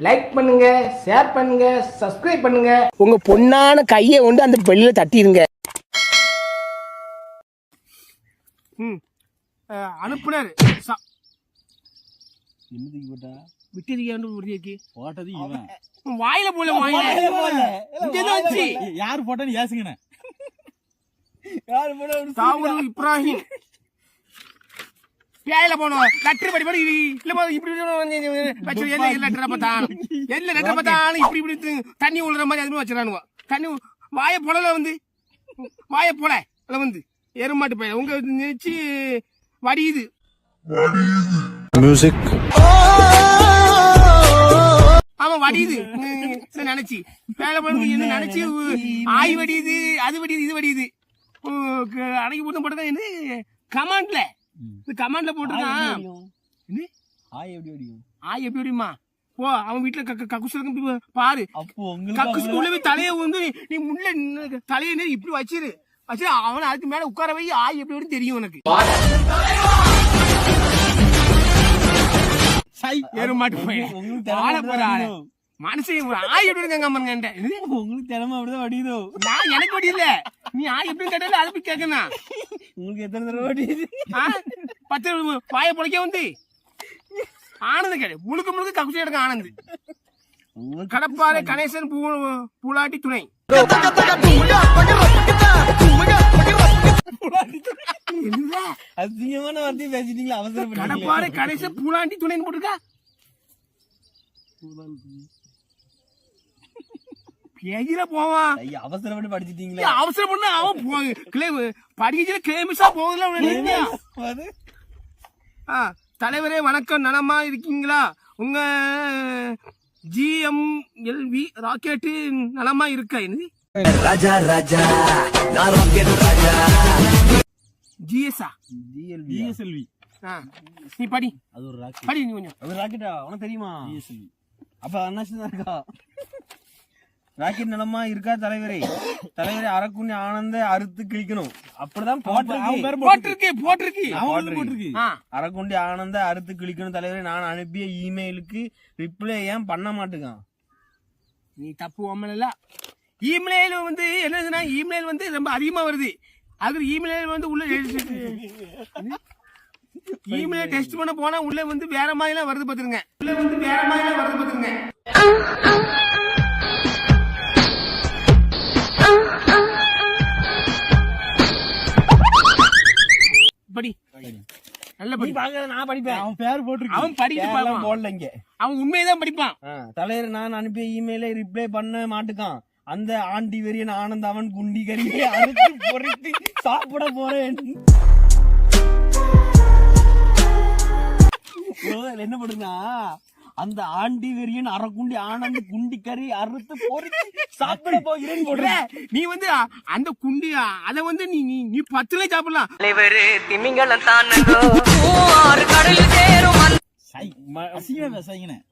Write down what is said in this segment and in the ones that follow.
Like பண்ணுங்க, share பண்ணுங்க, subscribe பண்ணுங்க. உங்க பொண்ணான கையை கொண்டு அந்த பெல்லில தட்டிடுங்க. அனுப்புனர் என்னதுக்கு போட்டா விட்டதுக்கு உறுதியாக்கி போட்டது இவன் வாயில போல யாரு போட்டான்னு ஏசுங்கண்ணே. யாரு போட்டா தாவூது இப்ராஹிம் பேயில போனோம் லெட்டர் படி இல்ல இப்படி லெட்டரை பார்த்தாலும் எல்லா லெட்டரை பார்த்தாலும் இப்படி தண்ணி விழுற மாதிரி அதுமே வச்சிடறானுவோ. தண்ணி வாய போல வந்து வாய போல வந்து எருமாட்டு பயில உங்க நினைச்சு வடியுது மியூசிக். ஆமா வடியுது நினைச்சு பேல போல என்ன நினைச்சு ஆய் வடியுது, அது வடியுது, இது வடியுது. அடக்கி போட்டு போட்டதான் என்ன கமாண்ட்ல கமாண்ட்ல போட்டுருக்கான். ஆய் எப்படி அடிக்கும்? ஆய் எப்படி வடியுமா? போ அவன் வீட்டுல கக்குசு பாரு. அப்போ கக்குசு உள்ளவே தலையை வந்து நீ முள்ள தலையை இப்படி வச்சிரு வச்சு அவனை அதுக்கு மேல உட்கார வை. ஆய் எப்படி வரும் தெரியும் உனக்கு. எருமாட்டு போய் மனுஷன் ஆய் எப்படி இருக்காங்க உங்களுக்கு திறமை அப்படிதான் வடியுதோ? நான் எனக்கு வடியில நீ ஆய் எப்படி கேட்டாலும் அதை போய் கேட்கணும். உங்களுக்கு எத்தனை தடவை வடியுது? 10 வாய பொழைக்க வந்து ஆனந்த் கேடு முழுக்க முழுக்க கக்குச்சி எடுக்க ஆனந்த். கடப்பாறை கணேசன் பூலாட்டி துணை அதிகமான வார்த்தையை பேசிட்டீங்களா? அவசரம். கடப்பாறை கணேசன் பூலாண்டி துணைன்னு போட்டுருக்கா. பேஜில போவான். அவசரப்பட்டு படிச்சிட்டீங்களா? அவசரப்பட்டு அவன் படிக்கல கிளேமிஸா போகுதுல. தலைவரே வணக்கம், நலமா இருக்கீங்களா? உங்க GMLV ராக்கெட்டு நலமா இருக்கா? என்னது ராஜா ராஜா நான் ராக்கெட் ராஜா. GSLV. நீ படி. அது ஒரு ராக்கெட். படி நீ கொஞ்சம். அது ராக்கெட்டா? உனக்கு தெரியுமா? GSLV. அப்ப அண்ணாச்சி தான் இருக்கா? ராக்கெட் நலமா இருக்கா தலைவரே? தலைவரே அரக்குண்ணி ஆனந்த அறுத்து கிழிக்கணும். அப்படிதான் போட்டிருக்கு. அரக்குண்டி ஆனந்த அறுத்து கிழிக்கணும் தலைவரே. நான் அனுப்பிய இமெயிலுக்கு ரிப்ளை ஏன் பண்ண மாட்டேங்க? நீ தப்பு ஒம்மல. இமெயில் வந்து என்னதுன்னா இமெயில் வந்து ரொம்ப அதிகமா வருது. அது இமெயில் வந்து உள்ள இமெயில் டெஸ்ட் பண்ண போனா உள்ள வந்து வேற மாதிரிலாம் வருது பாத்துருங்க. படி நல்ல படி. நான் படிப்பேன். அவன் பேர் போட்டிருக்கு. அவன் படிக்க போடலைங்க. அவன் உண்மையதான் படிப்பான். தலைவர் நான் அனுப்பிய இமெயிலை ரிப்ளை பண்ண மாட்டுக்கான். அந்த ஆண்டி வெறியன் ஆனந்த் அவன் குண்டி கறியை அறுத்து பொறித்து சாப்பிட போறேன். என்ன பண்ணுனா அந்த ஆண்டி வெறியன் அரக்குண்டி ஆனந்த் குண்டி கறி அறுத்து பொறித்து சாப்பிட போகிறேன் போடுற. நீ வந்து அந்த குண்டி அத வந்து நீ நீ 10ல சாப்பிடலாம். தலைவரு திமிங்கலம் தானோ கடலில் சேரும்.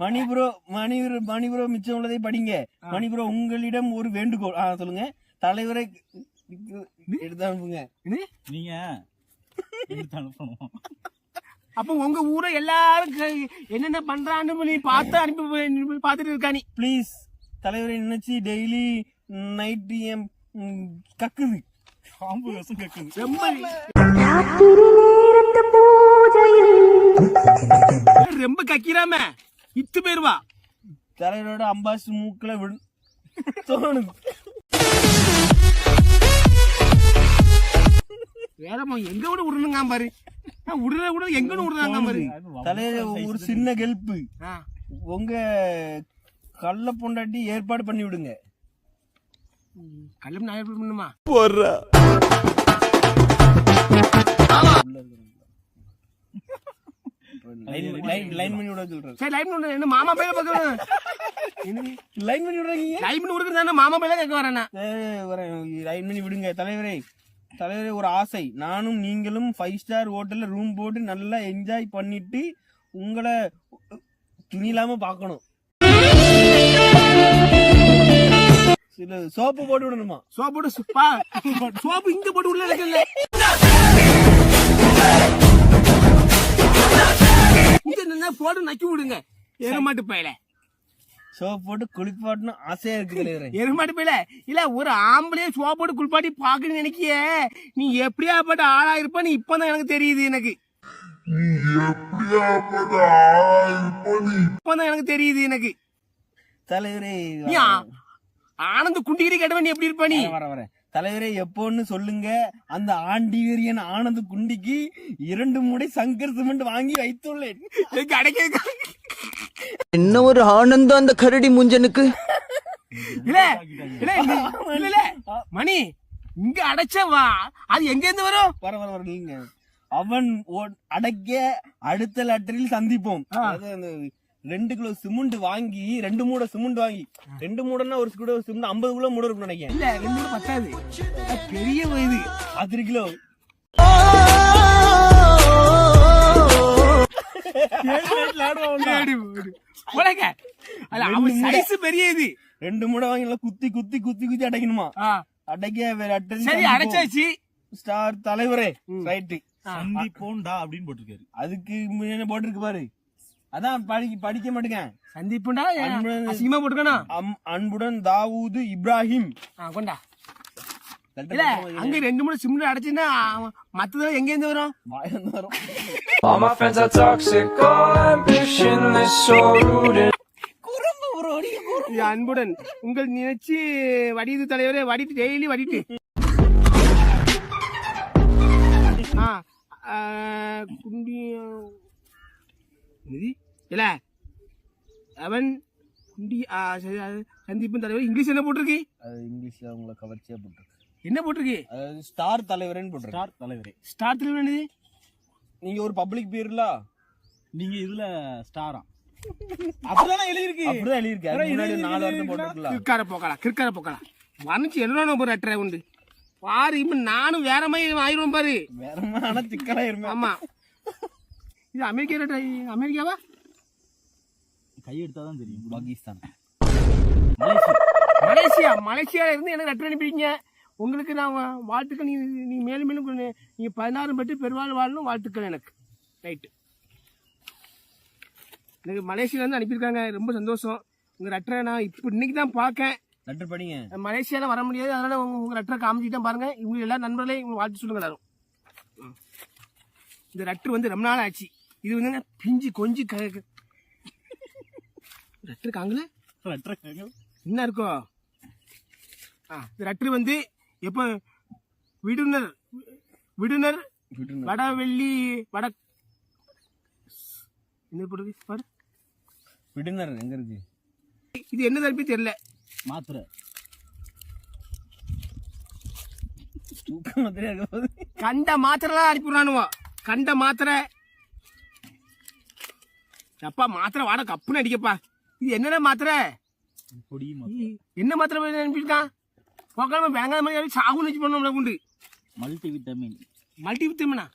மணிபுரோ மிச்சம் உள்ளதை படிங்க. மணிபுரோ உங்களிடம் ஒரு வேண்டுகோள். சொல்லுங்க. தலைவரை எடுத்து அனுப்புங்க. நீங்க அனுப்பணும். அப்ப உங்க ஊரை எல்லாரும் என்னென்ன பண்றான்னு நீ பார்த்து அனுப்பி பார்த்துட்டு இருக்கா நீ. பிளீஸ் தலைவரை நினைச்சு டெய்லி நைட் கக்குது. ரொம்ப கக்கிறாம இத்து பேருவா. தலைவரோட அம்பாசு மூக்குல தோணுது. வேறமா எங்க விட விடணுங்க பாரு. விடுற எங்க விடுறாங்க பாரு. தலைவர ஒரு சின்ன ஹெல்ப். உங்க கள்ள பொண்டாட்டி ஏற்பாடு பண்ணி விடுங்க. கல்லம் நான் ஏற்பாடு பண்ணுமா? லைன் பண்ணி விட சொல்றேன். சரி லைன் பண்ணி என்ன மாமா பேர பாக்குறேன். லைன் பண்ணி விடுறீங்க. லைன் பண்ணி விடுறதானே மாமா பேர கேட்க வரேனா? லைன் பண்ணி விடுங்க தலைவரே. தலைவரே ஒரு ஆசை. நானும் நீங்களும் 5 ஸ்டார் ஹோட்டல்ல ரூம் போட்டு நல்லா என்ஜாய் பண்ணிட்டு உங்களை துணி இல்லாம பாக்கணும். சோப்பு போட்டு விடணுமா? சோப்பு இங்க போட்டு உள்ள இருக்குல்ல. போட்டு நக்கி விடுங்க. ஏற மாட்டு பையல சோப் போட்டு குளிப்பாட்டணும் ஆசையா இருக்கு தலைவரே. எருமாட்டு போயில இல்ல ஒரு ஆம்பளையே சோப்போட்டு குளிப்பாட்டி பாக்குன்னு நினைக்கிய நீ எப்படியாப்பட்ட ஆளா இருப்பன்னு இப்பதான் எனக்கு தெரியுது. எனக்கு தலைவரே நீ ஆனந்த குண்டிகிரி கேட்டவன் நீ எப்படி இருப்ப நீ? வர தலைவரே எப்போன்னு சொல்லுங்க. அந்த ஆண்டிவேரியன் ஆனந்த் குண்டிக்கு 2 மூடை சங்கர் சிமெண்ட் வாங்கி வைத்துள்ளேன். கிடைக்க என்ன ஒரு ஆனந்தம் அந்த கரடி முஞ்சனுக்கு. இல்ல இல்ல இல்ல இல்ல மணி இங்க அடைச்சவா அது எங்க இருந்து வரும்? வர நீங்க அவன் அடைக்க அடுத்த லட்டரில் சந்திப்போம். அதாவது அந்த 2 கிலோ சிமெண்ட் வாங்கி 2 மூடை சிமெண்ட் வாங்கி 2 மூடைன்னா ஒரு கிலோ சிமெண்ட் 50 கிலோ மூடை இருக்கும் நினைக்கிறேன். இல்ல 2 மூடை பத்தாது, பெரிய இது 10 கிலோ. பெரிய இது 2 மூடை வாங்கி குத்தி குத்தி குத்தி குத்தி அடைக்கணுமா? அடைக்க சரி அடைச்சாச்சு. ஸ்டார் தலைவரே ரைட்டு சந்திப்போண்டா அப்படின்னு போட்டிருக்காரு. அதுக்கு முன்ன போட்டிருக்கு பாரு. அதான் படிக்க மாட்டேங்க. சந்திப்புண்டா அசிங்கமா போட்டுக்கணும். அன்புடன் தாவூது இப்ராஹிம். கொண்டா இல்ல அங்க 2 மூணு சிம்ல அடைச்சுன்னா மத்ததெல்லாம் எங்க இருந்து வரும்? வாயிலிருந்து வரும். All my friends are toxic, all ambitionless, so rude. அன்புடன் உங்கள் நினைச்சு வடிது தலைவரே, வடிட்டு டெய்லி வடிட்டு. குண்டி இல்ல அவன் குண்டி சந்திப்பும் தலைவர். இங்கிலீஷ் என்ன போட்டிருக்கு? அது இங்கிலீஷ்ல உங்களை கவர்ச்சியா போட்டிருக்கு. என்ன போட்டிருக்கு? ஸ்டார் தலைவரேன்னு போட்டிருக்கு. ஸ்டார் தலைவரே. ஸ்டார் தலைவர் என்னது? நீங்க ஒரு பப்ளிக் பேர்ல நீங்க இதுல ஸ்டாரா அப்படிதான் எழுதிருக்கு. அப்படிதான் எழுதிருக்கு. முன்னாடி 4 வார்த்தை போட்டுருக்கலாம். கிற்கார போக்கலாம் வரைச்சு எழுதணும். ஒரு அட்டை உண்டு பாரு. இப்ப நானும் வேற மாதிரி ஆயிரும் பாரு. வேற ஆனா சிக்கலாயிருமே. ஆமா இது அமெரிக்காவா? கை எடுத்தாதான் தெரியும். பாகிஸ்தான், மலேசியால இருந்து எனக்கு லெட்டர் அனுப்பிடுங்க. உங்களுக்கு நான் வாழ்த்துக்கள். நீ மேலும் மேலும் நீங்க 16 பட்டு பெருவாழ் வாழணும் வாழ்த்துக்கள் எனக்கு. ரைட்டு, எனக்கு மலேசியால இருந்து அனுப்பியிருக்காங்க. ரொம்ப சந்தோஷம். உங்க லெட்டரை நான் இப்போ இன்னைக்கு தான் பார்க்கேன். லெட்டர் படிங்க. மலேசியால வர முடியாது, அதனால உங்க லெட்டரை காமிச்சிட்டு தான் பாருங்க. இவங்க எல்லா நண்பர்களே இவங்க வாழ்த்து சொல்லுங்க எல்லாரும். இந்த லெட்டர் வந்து ரொம்ப நாள் ஆச்சு. இது வந்து பிஞ்சு கொஞ்சி லெட்டர் காங்கல என்ன இருக்கும்? இந்த லெட்டர் வந்து எப்போ விடுனர் வடவெள்ளி வட என்ன போடுறது பாரு. விடுனர் எங்க இருக்கு? இது என்ன தரப்பி தெரியல. மாத்திரை கண்ட மாத்திரைலாம் அனுப்பிடுறானுவோ. கண்ட மாத்திரை அப்பா மாத்திரை வாட கப்புன்னு அடிக்கப்பா. இது என்னென்ன மாத்திரை? என்ன மாத்திரை அனுப்பியிருக்கான்? போக்காம வேங்காத மாதிரி சாகுன்னு வச்சு பண்ண உண்டு. மல்டி விட்டமினா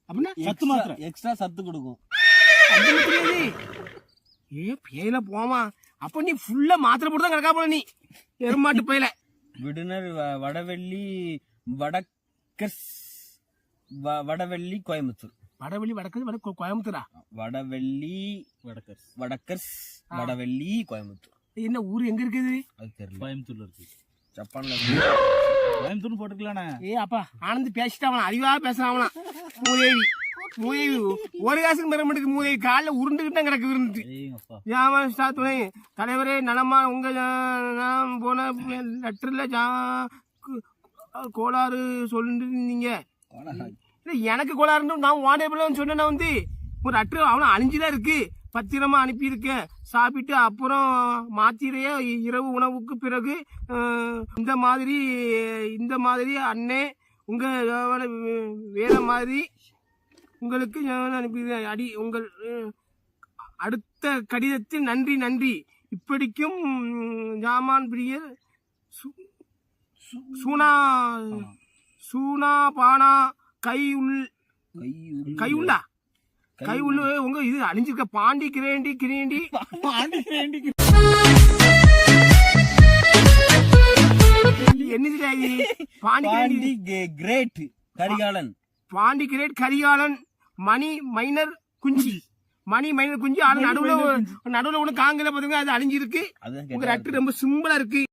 அப்படின்னா சத்து மாத்திரை. எக்ஸ்ட்ரா சத்து கொடுக்கும். பேயில போமா. அப்ப நீ ஃபுல்லா மாத்திரை போட்டு தான் கிடக்கா போல நீ எருமாட்டு பையில. விடுனர் வடவெள்ளி வடவெள்ளி கோயம்புத்தூர். வடவெள்ளி கோயம்புத்தூரா? வடவெள்ளி வடவெள்ளி கோயம்புத்தூர். என்ன ஊர் எங்க இருக்குது? அது தெரியல. கோயம்புத்தூர்ல இருக்கு. ஜப்பான்ல கோயம்புத்தூர் போட்டுக்கலானே. அப்பா ஆனந்த் பேசிட்டாவலாம், அறிவா பேசுறாவலாம். மூதேவி ஒரு காசுக்கு பெற மாட்டேங்குது. மூதேவி காலில் உருண்டுகிட்டு தான் கிடக்கு. இருந்துட்டு துணை தலைவரே நலமா? உங்க போன லெட்டர்ல கோளாறு சொல்லிட்டு இருந்தீங்க. எனக்கு கோளாறுன்னு நான் வாடகை சொன்னேன்னா வந்து ஒரு லெட்டர் அவனும் அழிஞ்சுதான் இருக்கு. பத்திரமா அனுப்பியிருக்கேன். சாப்பிட்டு அப்புறம் மாத்திரைய இரவு உணவுக்கு பிறகு இந்த மாதிரி அண்ணே உங்க வேற மாதிரி உங்களுக்கு அனுப்பியிருக்கேன். அடி உங்கள் அடுத்த கடிதத்தில் நன்றி. இப்படிக்கும் ஜாமான் பிரியர் சூனா பானா கை உள்ள உங்க இது அழிஞ்சிருக்க. பாண்டி கிரேண்டி என்ன பாண்டி கிரேட் கரிகாலன். பாண்டி கிரேட் கரிகாலன் மணி மைனர் குஞ்சி மணி மைனர் குஞ்சு ஆனா நடுவுல ஒண்ணு காங்கல பாத்துங்க அது அழிஞ்சிருக்கு அதுதான் உங்க லெட்டர் ரொம்ப சிம்பிளா இருக்கு